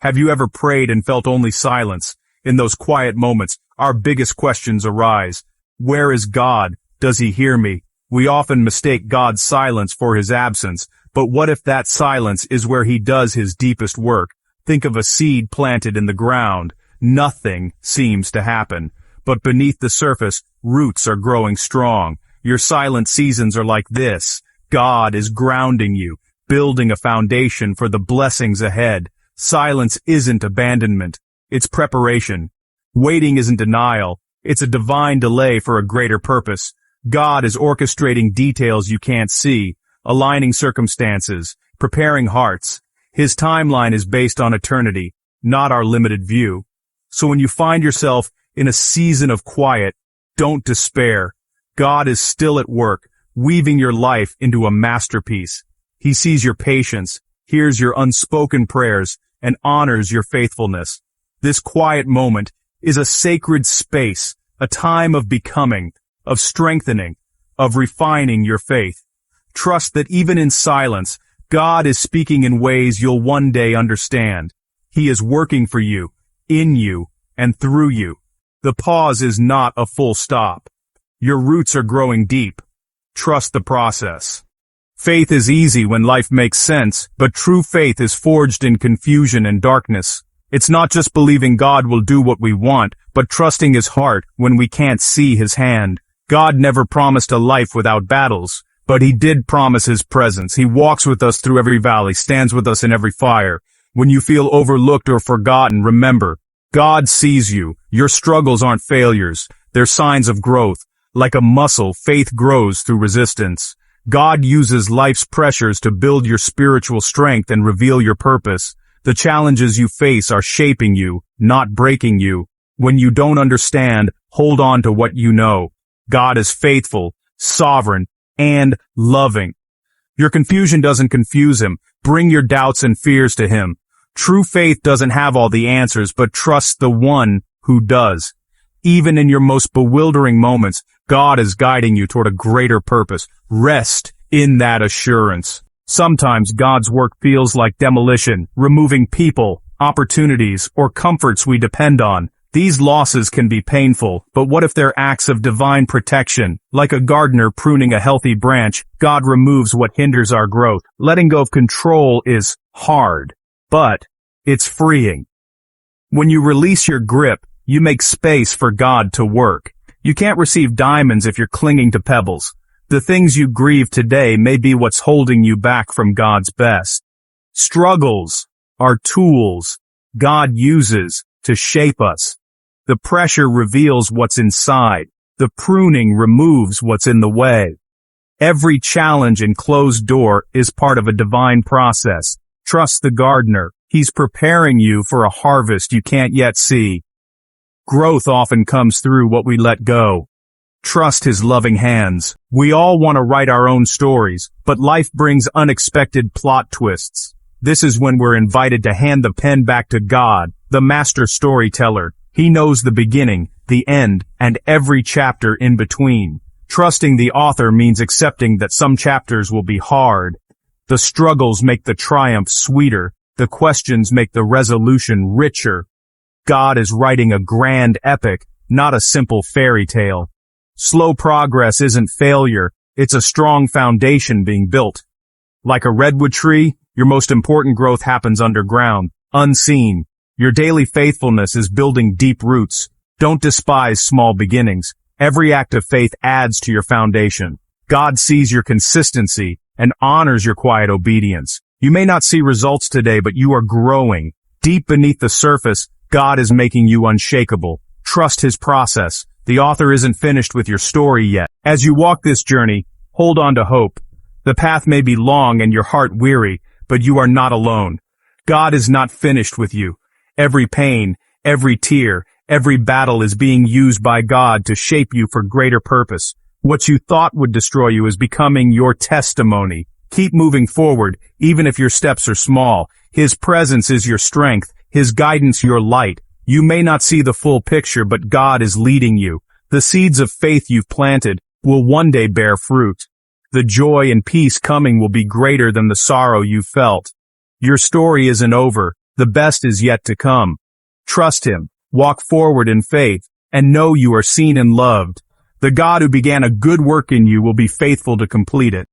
Have you ever prayed and felt only silence? In those quiet moments, our biggest questions arise. Where is God? Does he hear me? We often mistake God's silence for his absence, but what if that silence is where he does his deepest work? Think of a seed planted in the ground. Nothing seems to happen. But beneath the surface, roots are growing strong. Your silent seasons are like this. God is grounding you, building a foundation for the blessings ahead. Silence isn't abandonment. It's preparation. Waiting isn't denial. It's a divine delay for a greater purpose. God is orchestrating details you can't see, aligning circumstances, preparing hearts. His timeline is based on eternity, not our limited view. So when you find yourself in a season of quiet, don't despair. God is still at work, weaving your life into a masterpiece. He sees your patience, hears your unspoken prayers, and honors your faithfulness. This quiet moment is a sacred space, a time of becoming, of strengthening, of refining your faith. Trust that even in silence, God is speaking in ways you'll one day understand. He is working for you, in you, and through you. The pause is not a full stop. Your roots are growing deep. Trust the process. Faith is easy when life makes sense, but true faith is forged in confusion and darkness. It's not just believing God will do what we want, but trusting his heart when we can't see his hand. God never promised a life without battles, but he did promise his presence. He walks with us through every valley, stands with us in every fire. When you feel overlooked or forgotten, remember, God sees you. Your struggles aren't failures. They're signs of growth. Like a muscle, faith grows through resistance. God uses life's pressures to build your spiritual strength and reveal your purpose. The challenges you face are shaping you, not breaking you. When you don't understand, hold on to what you know. God is faithful, sovereign, and loving. Your confusion doesn't confuse him. Bring your doubts and fears to him. True faith doesn't have all the answers, but trust the one who does. Even in your most bewildering moments, God is guiding you toward a greater purpose. Rest in that assurance. Sometimes God's work feels like demolition, removing people, opportunities, or comforts we depend on. These losses can be painful, but what if they're acts of divine protection? Like a gardener pruning a healthy branch, God removes what hinders our growth. Letting go of control is hard, but it's freeing. When you release your grip, you make space for God to work. You can't receive diamonds if you're clinging to pebbles. The things you grieve today may be what's holding you back from God's best. Struggles are tools God uses to shape us. The pressure reveals what's inside. The pruning removes what's in the way. Every challenge and closed door is part of a divine process. Trust the gardener. He's preparing you for a harvest you can't yet see. Growth often comes through what we let go. Trust his loving hands. We all want to write our own stories, but life brings unexpected plot twists. This is when we're invited to hand the pen back to God, the master storyteller. He knows the beginning, the end, and every chapter in between. Trusting the author means accepting that some chapters will be hard. The struggles make the triumph sweeter. The questions make the resolution richer. God is writing a grand epic, not a simple fairy tale. Slow progress isn't failure, it's a strong foundation being built. Like a redwood tree, your most important growth happens underground, unseen. Your daily faithfulness is building deep roots. Don't despise small beginnings. Every act of faith adds to your foundation. God sees your consistency and honors your quiet obedience. You may not see results today, but you are growing. Deep beneath the surface, God is making you unshakable. Trust his process. The author isn't finished with your story yet. As you walk this journey, hold on to hope. The path may be long and your heart weary, but you are not alone. God is not finished with you. Every pain, every tear, every battle is being used by God to shape you for greater purpose. What you thought would destroy you is becoming your testimony. Keep moving forward, even if your steps are small. His presence is your strength, his guidance your light. You may not see the full picture, but God is leading you. The seeds of faith you've planted will one day bear fruit. The joy and peace coming will be greater than the sorrow you felt. Your story isn't over. The best is yet to come. Trust Him, walk forward in faith, and know you are seen and loved. The God who began a good work in you will be faithful to complete it.